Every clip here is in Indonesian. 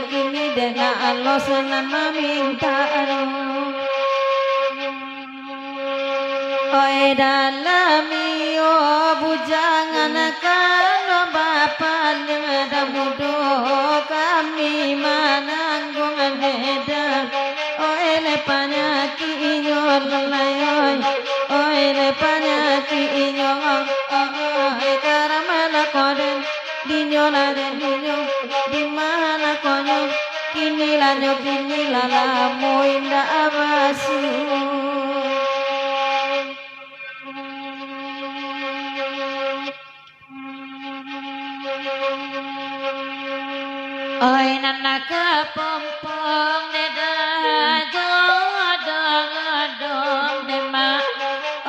Kini dena Allah senama minta oi dalami o bujangan kano bapa leda mudo kami mananggung neda oi lepanya kinyo lalai oi lepanya kinyo oi karamala koden dinyo la dinyo dimana konyo kini lala moinda abasu oi nana kepompong neda dong nema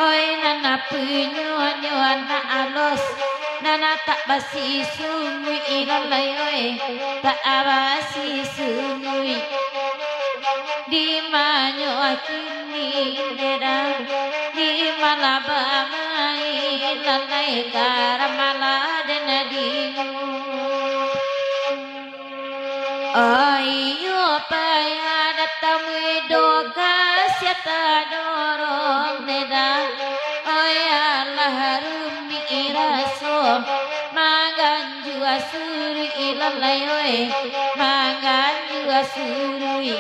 oi nana punyo na alos nana tak basi sungui ilalai oi tak basi sungui di manyo kini leda di malaba mai lalai karamala dena dimu ayo paya datang doga siata dorong leda oi Allah harumi iraso magan jua suri ilalai oi magan jua suri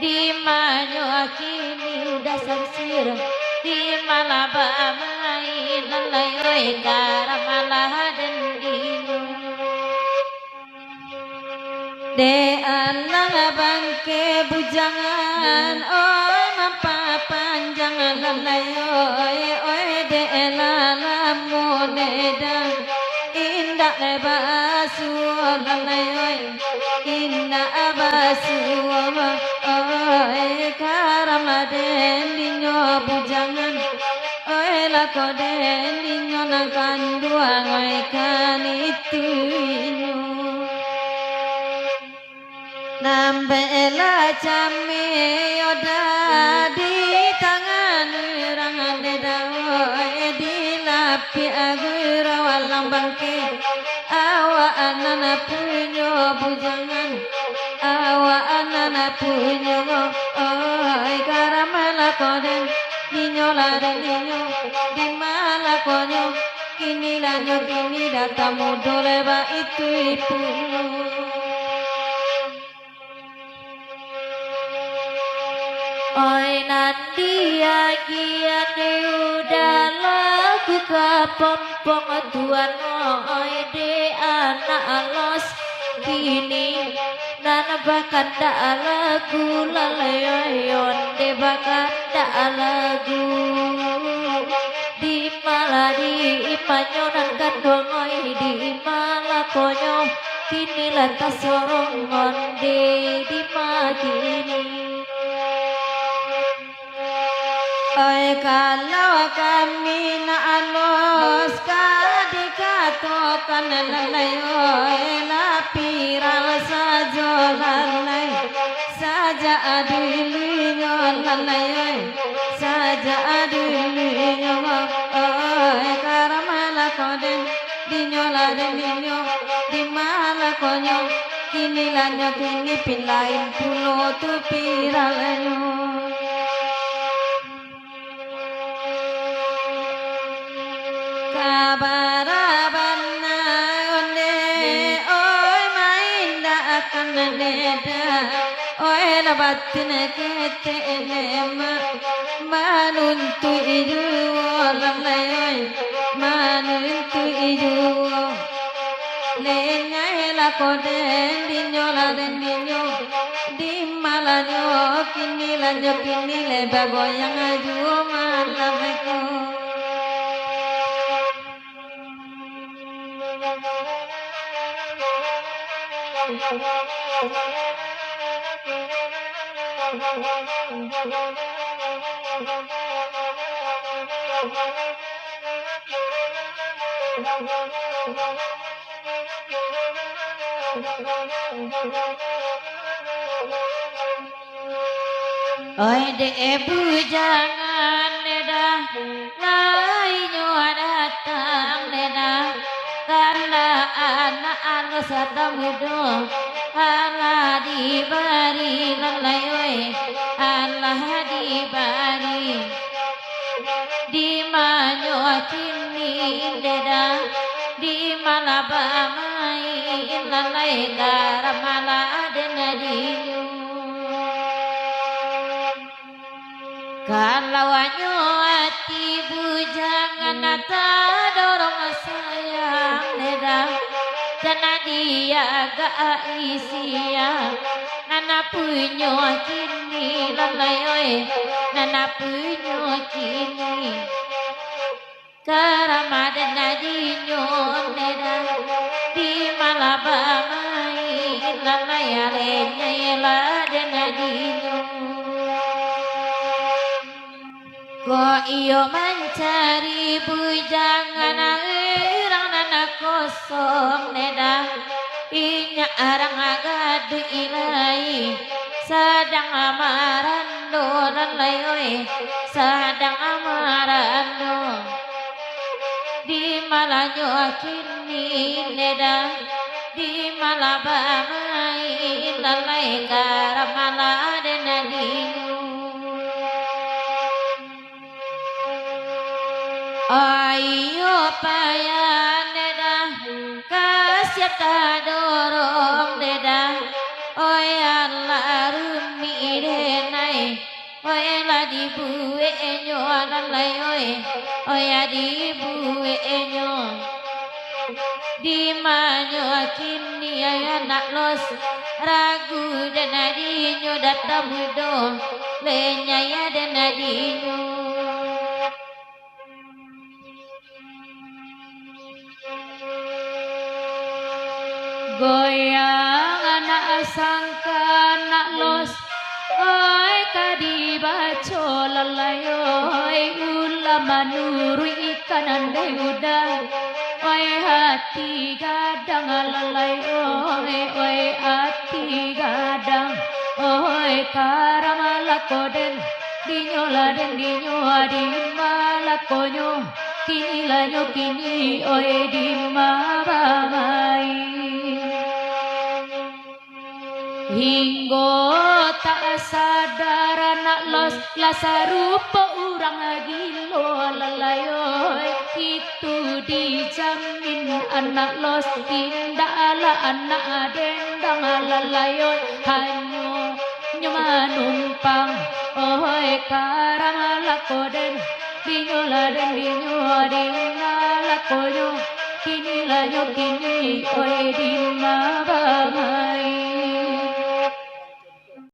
di manyo kini udah sarsir di malaba mai lalai oi karamala dan dinu de alang bangke bujangan oi mampa panjang lalai oi de lalamu neda indah lebasu lalai oi indah abasu oi karamaden dinyo bujangan oi lakoden dinyo nangkan duang oi kan itu nambela jame yoda di tangan rangan leda di lapi agur walang bangke awa anana punyo bujangan awa anana punyo oi karamala koden ninyo lada ninyo di mala konyo kini lanyo kini datamu doleba itu oi nanti agiane udah lagu kepompong tuan oi de anak alos kini nana bakat da lagu lalayon de bakat da lagu di maladi ipanyonan kandong oi di malakonyo kini lantas sorong onde di magini oi kalau kami na alos kadikatokan lalai oi lapiral saja lalai saja adulinyo lalai oi saja adulinyo oi karamala koden dinyo laden dinyo dimala konyo kini lanyo kini pinlain pulo tu piralanyo kabarabanna onde oi mainda akan leda oi la batin kete nema manuntu idu lalai manuntu idu le nyai la koden dinyo la dinyo di malanyo kini le bagoyang aju malameko oi de bujangan leda lai nyo datang leda karena anak anu sadam hidup Allah diberi lalai oi Allah diberi di manyo kini leda di malabamai lalai garamala denadiyu kalau anyo hati bujangan tak dorong sayang leda dana dia gak isia nana punyo kini lalai oi nana punyo kini karama dana dinyo leda di malabamai lalai alenya la dana dinyo ko iyo mencari bujangan irang nana kosong neda inya arang agad ilai sedang amarando lalai oi sedang amarando di malanyo kini neda di malabamai lalai karamala denadinu ayo payan neda kasih tak dorong neda oi Allah rumi denai oi la dibuwe enyo lalai oi dibuwe enyo di manyo kini anak los ragu dan adinyo datang mudo lenyaya dan adinyo goyang anak sangka anak los oi kadibaco lalai oi ulama nuru ikan andai udang oi hati gadang lalai oi hati gadang oi karamala koden dinyo laden dinyo adi malakonyo kini lanyo kini oi di mabamai hinggo tak sadar anak los lasarupa urang gilo lalai itu dijamin anak los tindak ala anak dendang lalai hanyo nyuma numpang oi karang lakoden dinyo laden dinyo ading lakonyo kini lanyo kini oi di